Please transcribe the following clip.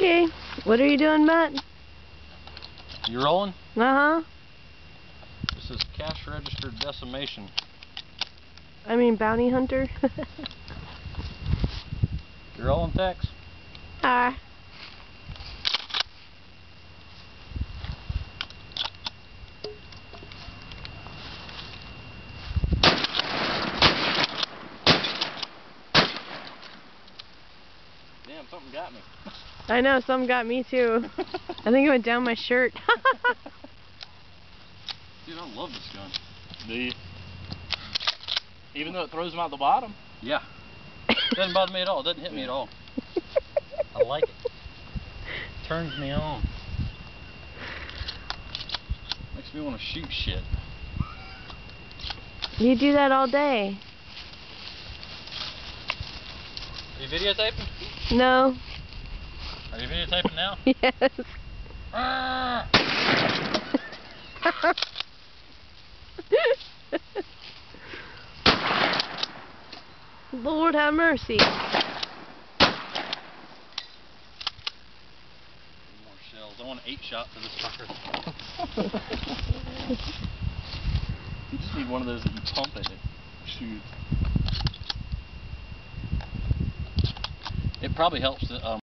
Okay, what are you doing, Matt? You rolling? Uh-huh. This is cash register decimation. I mean bounty hunter. You rolling, Tex? Ah. Damn, something got me. I know, some got me too. I think it went down my shirt. Dude, I love this gun. Do you? Even though it throws them out the bottom? Yeah. Doesn't bother me at all. It doesn't hit me at all. I like it. Turns me on. Makes me want to shoot shit. You do that all day. Are you videotaping? No. Are you videotaping now? Yes. Lord have mercy. More shells. I want an 8-shot for this fucker. You just need one of those that you pump it and shoot. It probably helps to